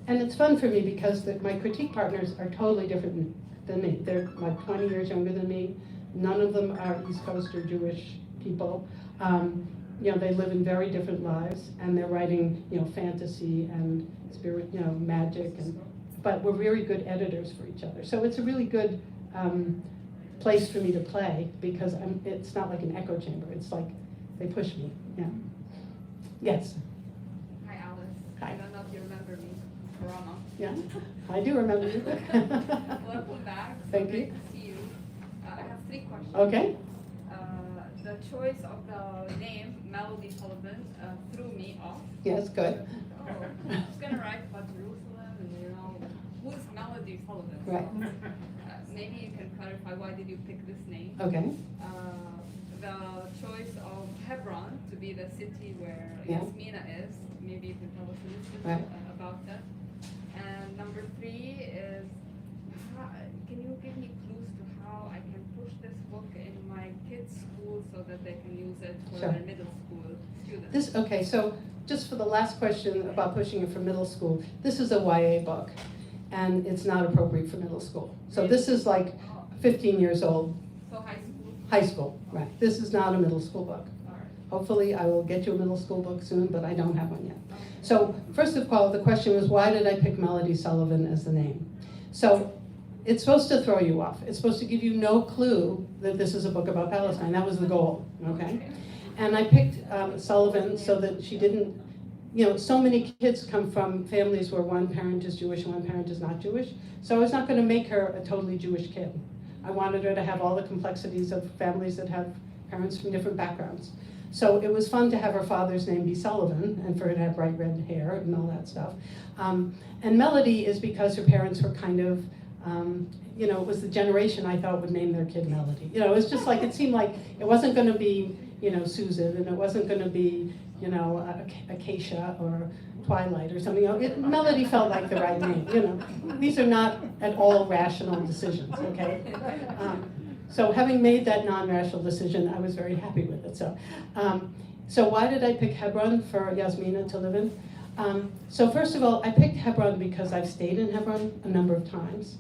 And it's fun for me because my critique partners are totally different than me. They're like 20 years younger than me. None of them are East Coast or Jewish people. You know, they live in very different lives, and they're writing, you know, fantasy and spirit, you know, magic, but we're very good editors for each other. So it's a really good place for me to play because it's not like an echo chamber. It's like they push me. Yeah. Yes. Hi, Alice. Hi. I don't know if you remember me, Corona. Yeah. I do remember you. Welcome back. Thank Great you. to see you. I have 3 questions. Okay. The choice of the name Melody Sullivan threw me off. Yes. Good. Oh, I was gonna write about Jerusalem and you know who's Melody Sullivan. Right. So, maybe you can clarify why did you pick this name? Okay. The choice of Hebron to be the city where Yeah. Yasmina is. Maybe you can tell us a little bit Right. about that. And number 3 is, can you give me clues to how I can push this book in my kids' school so that they can use it for Sure. their middle school students? Okay, so just for the last question about pushing it for middle school, this is a YA book, and it's not appropriate for middle school. So this is like 15 years old, So high school? high school, right? This is not a middle school book. All right. Hopefully I will get you a middle school book soon, but I don't have one yet. So first of all, the question was, why did I pick Melody Sullivan as the name? So it's supposed to throw you off. It's supposed to give you no clue that this is a book about Palestine. That was the goal, okay? And I picked Sullivan so that she didn't, you know, so many kids come from families where one parent is Jewish and one parent is not Jewish. So I was not going to make her a totally Jewish kid. I wanted her to have all the complexities of families that have parents from different backgrounds. So it was fun to have her father's name be Sullivan and for her to have bright red hair and all that stuff. And Melody is because her parents were kind of, you know, it was the generation I thought would name their kid Melody. You know, it was just like, it seemed like it wasn't going to be, you know, Susan, and it wasn't going to be, you know, Acacia or Twilight or something. Melody felt like the right name, you know. These are not at all rational decisions, okay? So having made that non-rational decision, I was very happy with it. So why did I pick Hebron for Yasmina to live in? So first of all, I picked Hebron because I've stayed in Hebron a number of times,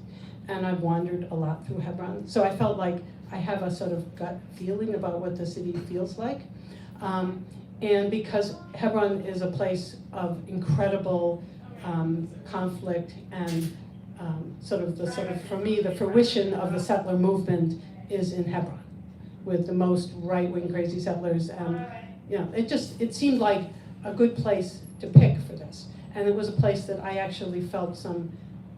and I've wandered a lot through Hebron. So I felt like I have a sort of gut feeling about what the city feels like. And because Hebron is a place of incredible conflict and sort of, for me, the fruition of the settler movement is in Hebron, with the most right-wing crazy settlers. And you know, it seemed like a good place to pick for this. And it was a place that I actually felt some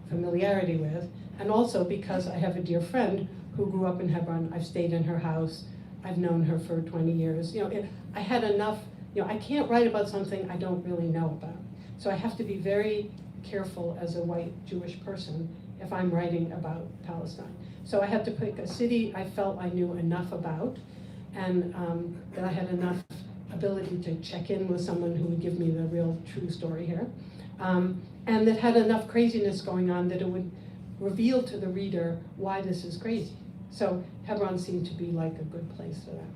familiarity with. And also because I have a dear friend who grew up in Hebron. I've stayed in her house. I've known her for 20 years. You know, I had enough, you know, I can't write about something I don't really know about. So I have to be very careful as a white Jewish person if I'm writing about Palestine. So I had to pick a city I felt I knew enough about, and that I had enough ability to check in with someone who would give me the real true story here. And that had enough craziness going on that it would reveal to the reader why this is crazy. So Hebron seemed to be like a good place for that.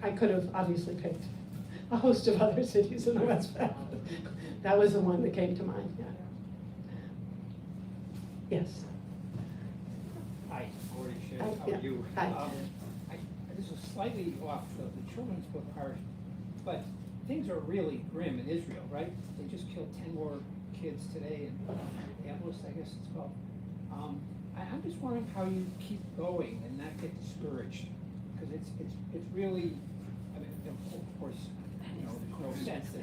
I could have obviously picked a host of other cities in the West Bank. That was the one that came to mind, yeah. Yes. Hi, Gordy Schiff, Hi, how yeah. are you? Hi. This is slightly off the children's book part, but things are really grim in Israel, right? They just killed 10 more kids today in Nablus, I guess it's called. I'm just wondering how you keep going and not get discouraged, because it's really, I mean, of course, you know, there's no sense that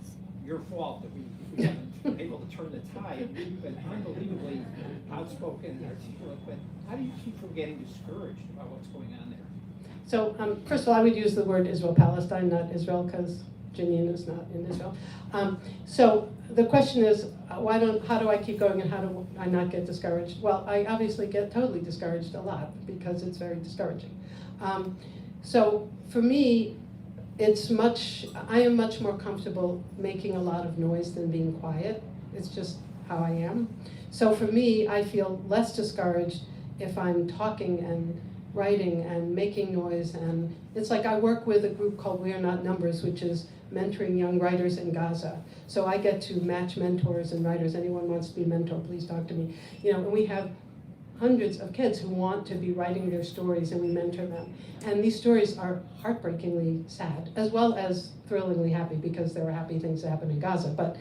it's your fault that we haven't been able to turn the tide. You've been unbelievably outspoken and articulate, but how do you keep from getting discouraged about what's going on there? So first of all, I would use the word Israel-Palestine, not Israel, because Palestinian is not in Israel. So the question is, how do I keep going and how do I not get discouraged? Well, I obviously get totally discouraged a lot because it's very discouraging. So for me, I am much more comfortable making a lot of noise than being quiet. It's just how I am. So for me, I feel less discouraged if I'm talking and writing and making noise. And it's like I work with a group called We Are Not Numbers, which is mentoring young writers in Gaza. So I get to match mentors and writers. Anyone wants to be a mentor, please talk to me. And we have hundreds of kids who want to be writing their stories, and we mentor them. And these stories are heartbreakingly sad, as well as thrillingly happy, because there are happy things that happen in Gaza. But,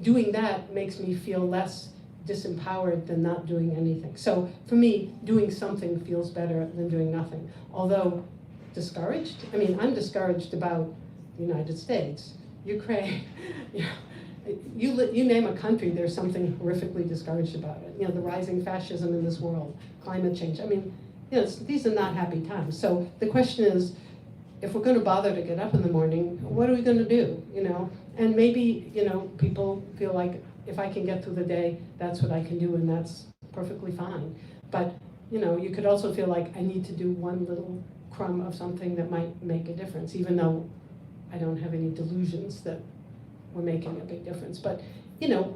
doing that makes me feel less disempowered than not doing anything. So for me, doing something feels better than doing nothing. Although discouraged, I'm discouraged about the United States, Ukraine, you name a country, there's something horrifically discouraged about it. The rising fascism in this world, climate change. These are not happy times. So the question is, if we're going to bother to get up in the morning, what are we going to do? And maybe people feel like if I can get through the day, that's what I can do, and that's perfectly fine. But you could also feel like I need to do one little crumb of something that might make a difference, even though I don't have any delusions that we're making a big difference. But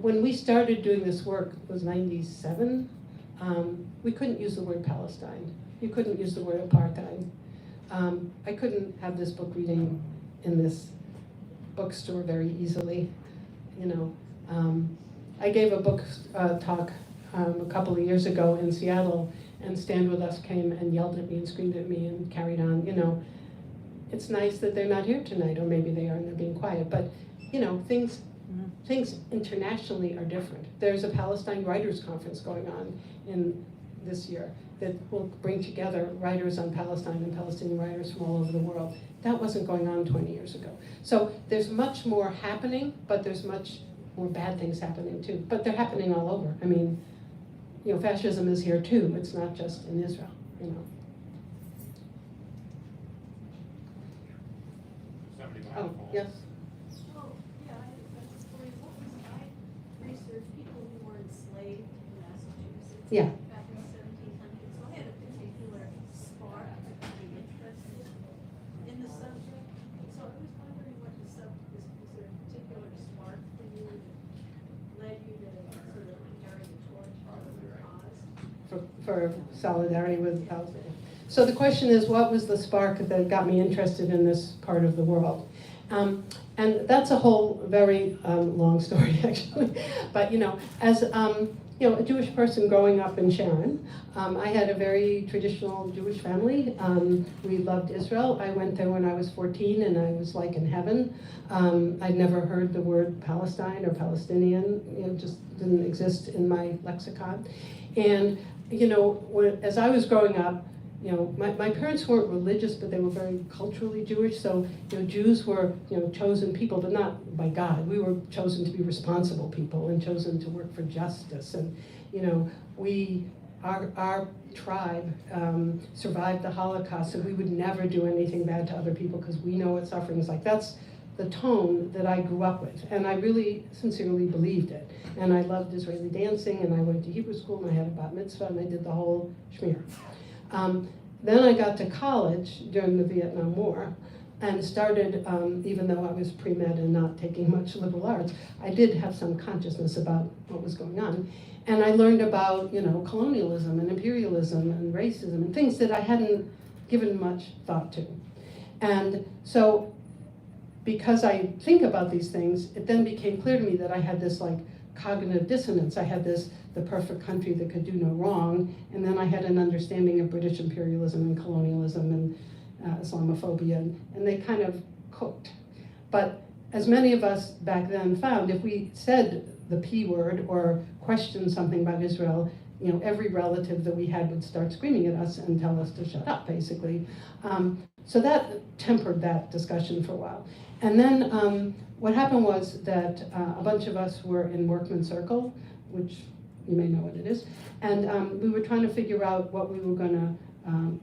when we started doing this work, it was 97, we couldn't use the word Palestine. You couldn't use the word apartheid. I couldn't have this book reading in this bookstore very easily. I gave a book talk a couple of years ago in Seattle, and Stand With Us came and yelled at me and screamed at me and carried on. It's nice that they're not here tonight, or maybe they are and they're being quiet, but things internationally are different. There's a Palestine Writers Conference going on in this year that will bring together writers on Palestine and Palestinian writers from all over the world. That wasn't going on 20 years ago. So there's much more happening, but there's much more bad things happening too. But they're happening all over. Fascism is here too. It's not just in Israel, Oh, yes? Oh, yeah, I have a question for you. What was my research, people who were enslaved in Massachusetts? Yeah. Back in the 1700s, so I had a particular spark of being interested in the subject. So I was wondering what the subject was there a particular spark for you that led you to sort of carry the torch for the cause? For solidarity with Palestine. So the question is, what was the spark that got me interested in this part of the world? And that's a whole very long story, actually. But as a Jewish person growing up in Sharon, I had a very traditional Jewish family. We loved Israel. I went there when I was 14, and I was like in heaven. I'd never heard the word Palestine or Palestinian. It just didn't exist in my lexicon. And as I was growing up, my parents weren't religious, but they were very culturally Jewish. So, Jews were, chosen people, but not by God. We were chosen to be responsible people and chosen to work for justice. And, our tribe survived the Holocaust, so we would never do anything bad to other people because we know what suffering is like. That's the tone that I grew up with, and I really sincerely believed it. And I loved Israeli dancing, and I went to Hebrew school, and I had a bat mitzvah, and I did the whole schmear. Then I got to college during the Vietnam War and started, even though I was pre-med and not taking much liberal arts, I did have some consciousness about what was going on. And I learned about, colonialism and imperialism and racism and things that I hadn't given much thought to. And so, because I think about these things, it then became clear to me that I had this cognitive dissonance. I had the perfect country that could do no wrong, and then I had an understanding of British imperialism and colonialism and Islamophobia, and they kind of cooked. But as many of us back then found, if we said the P word or questioned something about Israel, every relative that we had would start screaming at us and tell us to shut up, basically. So that tempered that discussion for a while. And then what happened was that a bunch of us were in Workman Circle, which you may know what it is, and we were trying to figure out what we were going to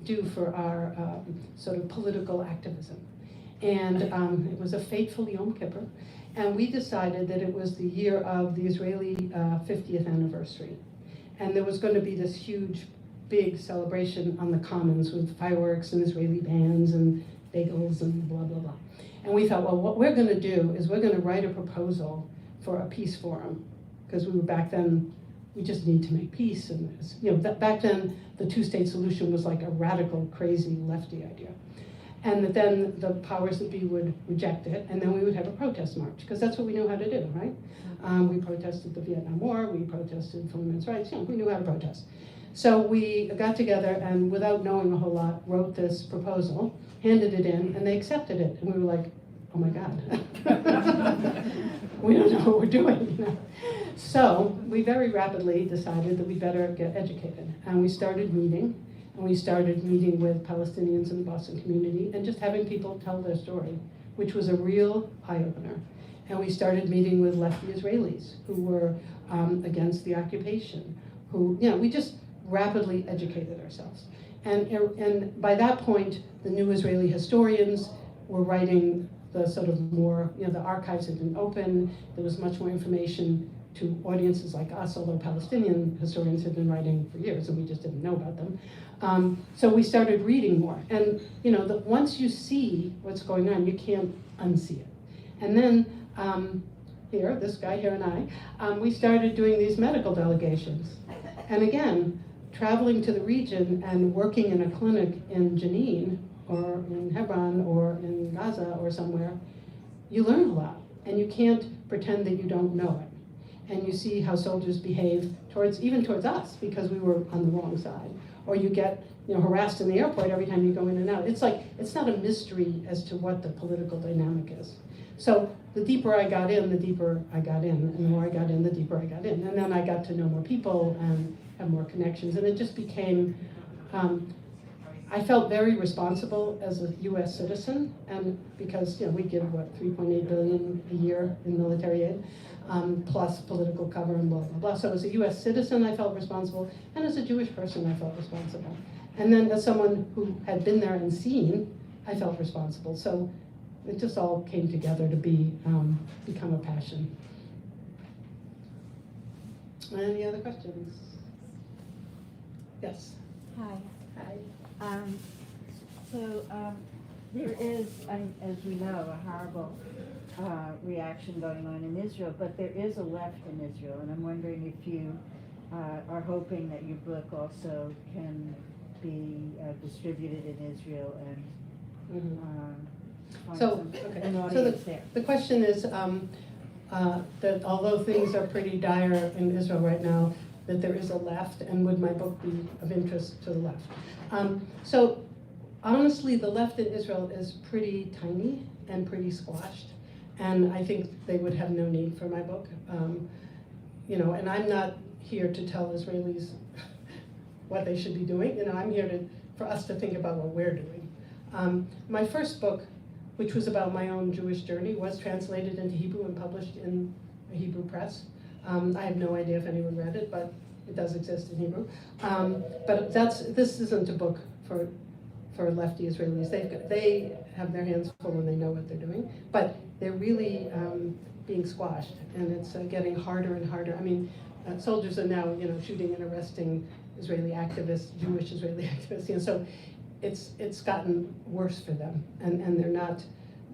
do for our sort of political activism. And it was a fateful Yom Kippur. And we decided that it was the year of the Israeli 50th anniversary. And there was going to be this huge, big celebration on the commons with fireworks and Israeli bands and bagels and blah, blah, blah. And we thought, well, what we're going to do is we're going to write a proposal for a peace forum. Because we were back then, we just need to make peace. And back then, the two-state solution was like a radical, crazy, lefty idea. And then the powers that be would reject it, and then we would have a protest march, because that's what we knew how to do, right? We protested the Vietnam War, we protested for women's rights, we knew how to protest. So we got together and, without knowing a whole lot, wrote this proposal, handed it in, and they accepted it. And we were like, oh my God. We don't know what we're doing. So we very rapidly decided that we better get educated. And we started meeting. And we started meeting with Palestinians in the Boston community and just having people tell their story, which was a real eye-opener. And we started meeting with lefty Israelis who were against the occupation, we just rapidly educated ourselves. And by that point, the new Israeli historians were writing the sort of more, the archives had been open, there was much more information to audiences like us, although Palestinian historians had been writing for years and we just didn't know about them. So we started reading more. And once you see what's going on, you can't unsee it. And then here, this guy here and I, we started doing these medical delegations. And again, traveling to the region and working in a clinic in Jenin or in Hebron or in Gaza or somewhere, you learn a lot. And you can't pretend that you don't know it. And you see how soldiers behave even towards us, because we were on the wrong side. Or you get harassed in the airport every time you go in and out. It's not a mystery as to what the political dynamic is. So the deeper I got in, the deeper I got in. And the more I got in, the deeper I got in. And then I got to know more people and have more connections. And it just became, I felt very responsible as a US citizen. And because we give, $3.8 billion a year in military aid. Plus political cover and blah, blah, blah. So as a US citizen, I felt responsible, and as a Jewish person, I felt responsible. And then as someone who had been there and seen, I felt responsible. So it just all came together to become a passion. Any other questions? Yes. Hi. Hi. There is, as we know, a horrible reaction going on in Israel, but there is a left in Israel, and I'm wondering if you are hoping that your book also can be distributed in Israel and find an audience there. The question is that although things are pretty dire in Israel right now, that there is a left, and would my book be of interest to the left? So honestly, the left in Israel is pretty tiny and pretty squashed. And I think they would have no need for my book. And I'm not here to tell Israelis what they should be doing. I'm here for us to think about what we're doing. My first book, which was about my own Jewish journey, was translated into Hebrew and published in a Hebrew press. I have no idea if anyone read it, but it does exist in Hebrew. But this isn't a book for lefty Israelis. They have their hands full and they know what they're doing. But they're really being squashed, and it's getting harder and harder. I mean, soldiers are now, shooting and arresting Israeli activists, Jewish Israeli activists. So it's gotten worse for them, and they're not.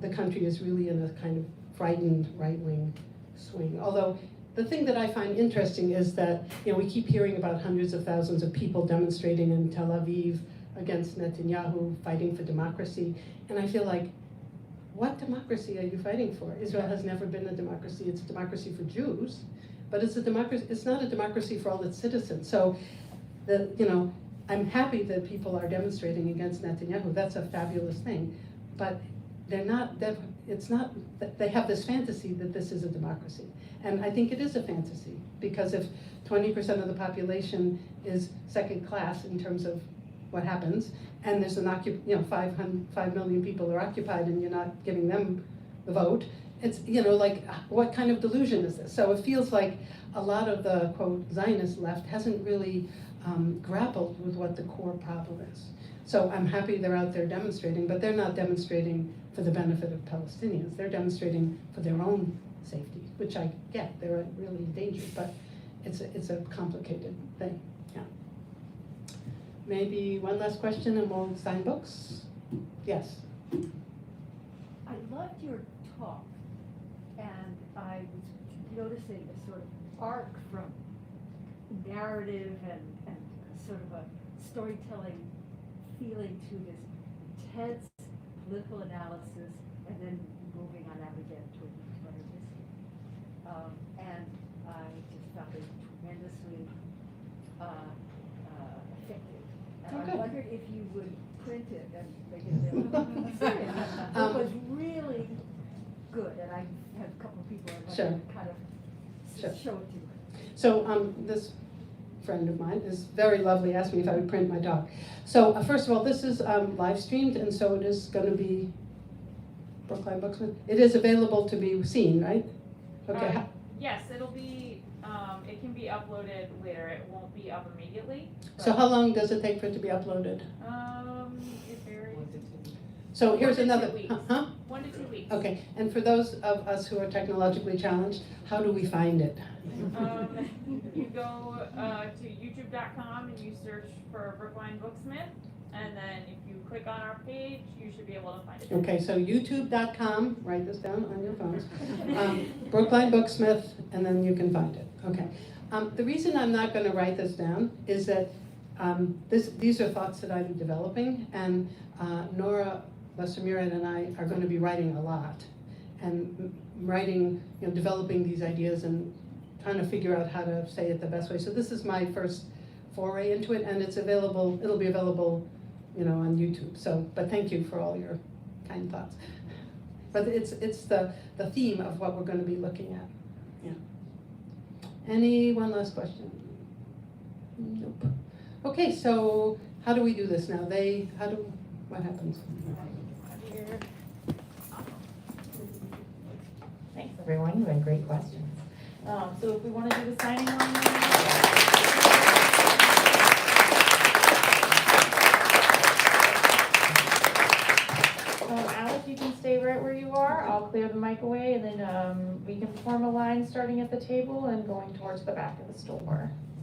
The country is really in a kind of frightened right-wing swing. Although the thing that I find interesting is that we keep hearing about hundreds of thousands of people demonstrating in Tel Aviv against Netanyahu, fighting for democracy, and I feel like, what democracy are you fighting for? Israel has never been a democracy. It's a democracy for Jews, but it's a democracy. It's not a democracy for all its citizens. So, I'm happy that people are demonstrating against Netanyahu. That's a fabulous thing, but they're not. It's not. They have this fantasy that this is a democracy, and I think it is a fantasy, because if 20% of the population is second class in terms of what happens, and there's 5 million people are occupied, and you're not giving them the vote. It's what kind of delusion is this? So it feels like a lot of the quote Zionist left hasn't really grappled with what the core problem is. So I'm happy they're out there demonstrating, but they're not demonstrating for the benefit of Palestinians. They're demonstrating for their own safety, which I get. They're really in danger, but it's a complicated thing. Yeah. Maybe one last question and we'll sign books. Yes. I loved your talk, and I was noticing a sort of arc from narrative and sort of a storytelling feeling to this tense political analysis, and then moving on out again toward the mystery. And I just found it tremendously effective. And Oh, I good. wondered if you would print it and make it available. It was really good, and I have a couple of people I Sure. wanted to kind of Sure. show it to. So this friend of mine is very lovely, asked me if I would print my doc. So first of all, this is live streamed, and so it is going to be Brookline Booksmith. It is available to be seen, right? Okay. Yes, it'll be, it can be uploaded later, it won't be up immediately. So how long does it take for it to be uploaded? It varies. So here's 1 to 2 another, weeks. huh? 1 to 2 weeks. Okay, and for those of us who are technologically challenged, how do we find it? You go to youtube.com and you search for Brookline Booksmith, and then if you click on our page, you should be able to find it. Okay, so youtube.com, write this down on your phones, Brookline Booksmith, and then you can find it. Okay. The reason I'm not going to write this down is that these are thoughts that I'm developing, and Nora Lesser-Murad and I are going to be writing a lot, and writing, developing these ideas and trying to figure out how to say it the best way. So this is my first foray into it, and it'll be available, on YouTube. So, but thank you for all your kind thoughts. But it's the theme of what we're going to be looking at. Yeah. One last question? Nope. Okay, so how do we do this now? What happens? Thanks, everyone. You had great questions. So if we want to do the signing line. Alice, you can stay right where you are. I'll clear the mic away, and then we can form a line starting at the table and going towards the back of the store.